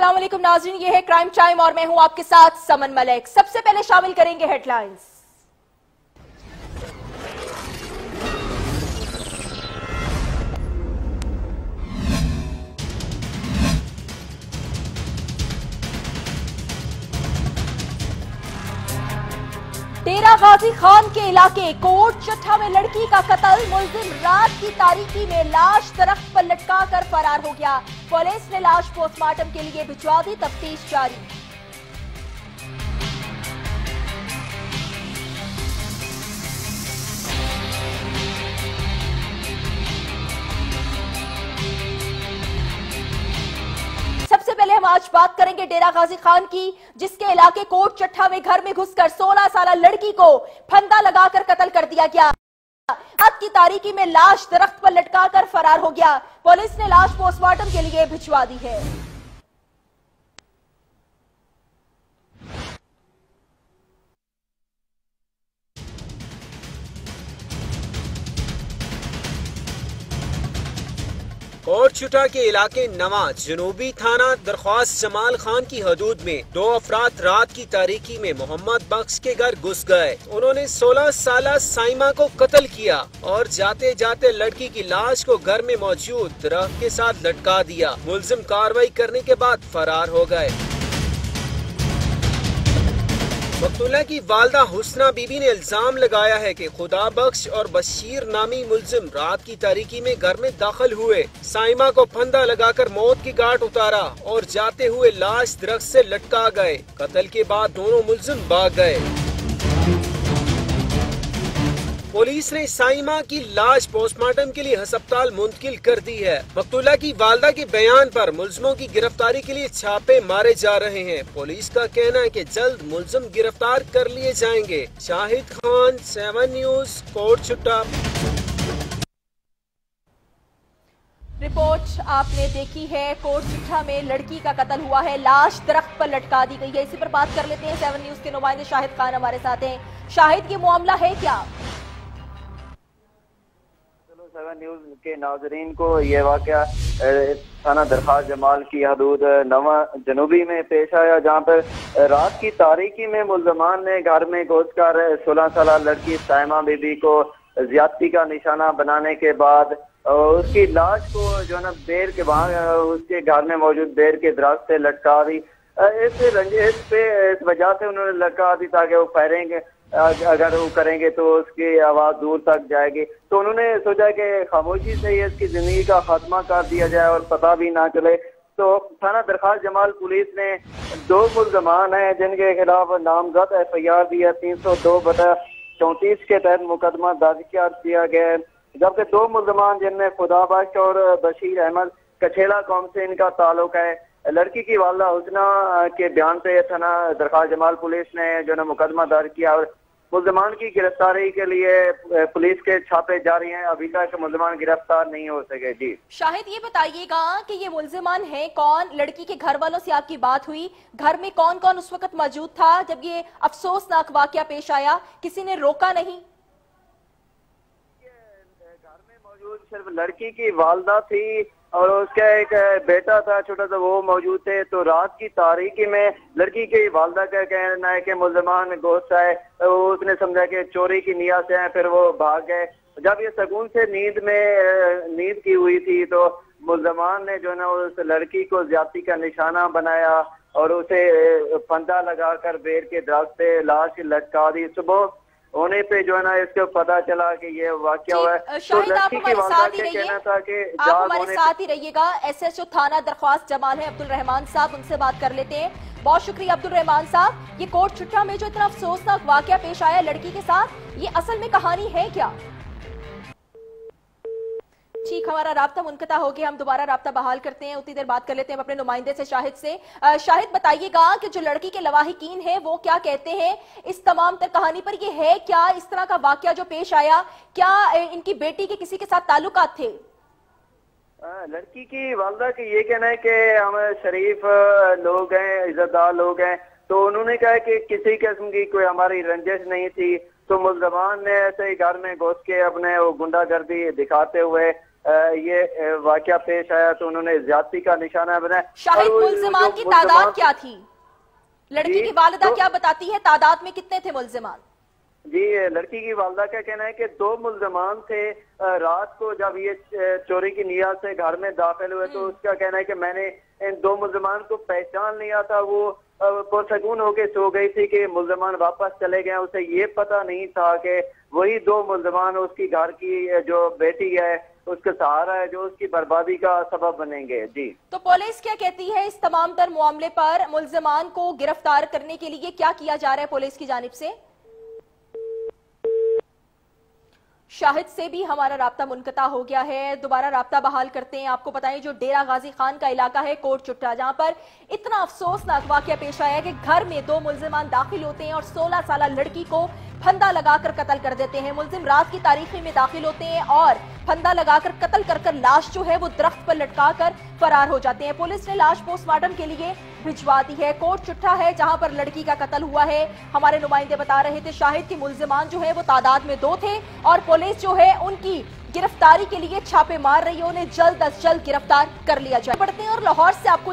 अस्सलाम वालेकुम नाज़रीन, ये है क्राइम टाइम और मैं हूं आपके साथ समन मलिक। सबसे पहले शामिल करेंगे हेडलाइंस। डेरा गाजी खान के इलाके कोट चट्ठा में लड़की का कत्ल, मुलजिम रात की तारीकी में लाश दरख्त पर लटका कर फरार हो गया। पुलिस ने लाश पोस्टमार्टम के लिए भिजवा दी, तफ्तीश जारी। सबसे पहले हम आज बात करेंगे डेरा गाजी खान की, जिसके इलाके कोट चट्ठा में घर में घुसकर 16 साल लड़की को फंदा लगाकर कत्ल कर दिया गया। रात की तारीकी में लाश दरख्त पर लटकाकर फरार हो गया। पुलिस ने लाश पोस्टमार्टम के लिए भिजवा दी है। कोट चट्ठा के इलाके नवा जनूबी थाना दरख्वास्त जमाल खान की हदूद में दो अफराद रात की तारीकी में मोहम्मद बख्श के घर घुस गए। उन्होंने 16 साल साइमा को कत्ल किया और जाते जाते लड़की की लाश को घर में मौजूद दरख्त के साथ लटका दिया। मुलजिम कार्रवाई करने के बाद फरार हो गए। मकतूला की वालदा हुस्ना बीबी ने इल्जाम लगाया है कि खुदा बख्श और बशीर नामी मुलजिम रात की तारीकी में घर में दाखिल हुए, साइमा को फंदा लगाकर मौत की गांठ उतारा और जाते हुए लाश दरख्त से लटका गए। कत्ल के बाद दोनों मुलजिम भाग गए। पुलिस ने साइमा की लाश पोस्टमार्टम के लिए अस्पताल मुंतकिल कर दी है। मकतूला की वालदा के बयान पर मुलजिमों की गिरफ्तारी के लिए छापे मारे जा रहे हैं। पुलिस का कहना है कि जल्द मुलजिम गिरफ्तार कर लिए जाएंगे। शाहिद खान, 7 न्यूज, कोट चट्ठा। रिपोर्ट आपने देखी है। कोट चट्ठा में लड़की का कत्ल हुआ है, लाश दरख्त पर लटका दी गई है। इसी पर बात कर लेते हैं। 7 न्यूज के नुमाइंदे शाहिद खान हमारे साथ हैं। शाहिद, ये मामला है क्या? 7 न्यूज के नाजरीन को ये वाकया थाना दरख्वास्त जमाल की हदूद नवा जनूबी में पेश आया, जहाँ पर रात की तारीकी में मुल्जमान ने घर में घुसकर 16 साल लड़की साइमा बीबी को ज्यादती का निशाना बनाने के बाद उसकी लाश को जो है ना बेर के वहाँ उसके घर में मौजूद बेर के दरख्त से लटका दी। इस वजह से उन्होंने लटका दी ताकि वो फायरिंग अगर वो करेंगे तो उसकी आवाज दूर तक जाएगी। तो उन्होंने सोचा कि खामोशी से ही इसकी जिंदगी का खात्मा कर दिया जाए और पता भी ना चले। तो थाना दरख्वास्त जमाल पुलिस ने 2 मुल्जमान हैं जिनके खिलाफ नामजद FIR दी है। 302/34 के तहत मुकदमा दर्ज किया गया है, जबकि 2 मुल्जमान जिनमें खुदा बख्श और बशीर अहमद कछेला कौम से इनका ताल्लुक है। लड़की की वालदा हुस्ना के बयान पे थाना दरख्वास्त जमाल पुलिस ने जो है मुकदमा दर्ज किया और मुल्जमान की गिरफ्तारी के लिए पुलिस के छापे जारी हैं। अभी तक मुल्जमान गिरफ्तार नहीं हो सके। जी शाहिद, ये बताइएगा कि ये मुल्जिमान हैं कौन? लड़की के घर वालों से आपकी बात हुई? घर में कौन कौन उस वक्त मौजूद था जब ये अफसोसनाक वाकया पेश आया? किसी ने रोका नहीं? घर में मौजूद सिर्फ लड़की की वालदा थी और उसका एक बेटा था छोटा सा, वो मौजूद थे। तो रात की तारीकी में लड़की की वालदा का कहना है कि मुल्जमान घुस आए, उसने समझा कि चोरी की नियत से हैं, फिर वो भाग गए। जब ये सकून से नींद की हुई थी तो मुल्जमान ने जो है ना उस लड़की को ज्यादती का निशाना बनाया और उसे फंदा लगाकर बेर के दरख्त से लाश लटका दी। सुबह होने पे जो है ना इसको पता चला कि ये वाकया हुआ है। तो लड़की की वालदा का कहना था कि आप हमारे साथ ही रहिएगा। SHO थाना दरख्वास्त जमाल है अब्दुल रहमान साहब, उनसे बात कर लेते हैं। बहुत शुक्रिया अब्दुल रहमान साहब। ये कोट चट्ठा में जो इतना अफसोसनाक वाकया पेश आया लड़की के साथ, ये असल में कहानी है क्या? ठीक, हमारा राब्ता मुनक़ता हो गया, हम दोबारा राब्ता बहाल करते हैं। उतनी देर बात कर लेते हैं अपने नुमाइंदे से, शाहिद से। शाहिद, बताइएगा कि जो लड़की के लवाहिकीन हैं वो क्या कहते हैं इस तमाम तर कहानी पर? ये है क्या इस तरह का वाकया जो पेश आया? क्या इनकी बेटी के किसी के साथ ताल्लुकात थे? लड़की की वालदा का ये कहना है कि हम शरीफ लोग हैं, इज्जतदार लोग हैं। तो उन्होंने कहा कि किसी किस्म की कोई हमारी रंजिश नहीं थी। तो मुल्जमान ने ऐसे ही घर में घुस के अपने वो गुंडागर्दी दिखाते हुए ये वाकया पेश आया तो उन्होंने ज्यादती का निशाना बनाया। शाहिद, मुल्जिमान की तादाद क्या थी? लड़की की वालिदा क्या बताती है, तादाद में कितने थे मुल्जिमान? जी, लड़की की वालदा का कहना है कि 2 मुल्जमान थे। रात को जब ये चोरी की नियत से घर में दाखिल हुए तो उसका कहना है कि मैंने इन 2 मुल्जमान को पहचान लिया था। वो पुरसकून होके सो गई थी कि मुल्जमान वापस चले गए। उसे ये पता नहीं था कि वही 2 मुल्जमान उसकी घर की जो बेटी है उसका सहारा है, जो उसकी बर्बादी का सबब बनेंगे। जी, तो पुलिस क्या कहती है इस तमाम तर मामले पर? मुल्जिमान को गिरफ्तार करने के लिए क्या किया जा रहा है पुलिस की जानिब से? शाहिद से भी हमारा राब्ता मुनक़ता हो गया है, दोबारा राब्ता बहाल करते हैं। आपको बताएं, जो डेरा गाजी खान का इलाका है कोट चुट्टा, जहां पर इतना अफसोसनाक वाकया पेश आया कि घर में 2 मुल्जिमान दाखिल होते हैं और 16 साल लड़की को फंदा लगाकर कत्ल कर देते हैं। मुल्जिम रात की तारीखी में दाखिल होते हैं और फंदा लगाकर कत्ल कर लाश जो है वो दरख्त पर लटका कर फरार हो जाते हैं। पुलिस ने लाश पोस्टमार्टम के लिए भिजवा दी है। कोट चुट्टा है जहां पर लड़की का कत्ल हुआ है। हमारे नुमाइंदे बता रहे थे शाहिद के मुल्जिमान जो है वो तादाद में 2 थे और पुलिस जो है उनकी गिरफ्तारी के लिए छापे मार रही है। उन्हें जल्द अज जल्द गिरफ्तार कर लिया जाए। बढ़ते हैं और लाहौर से आपको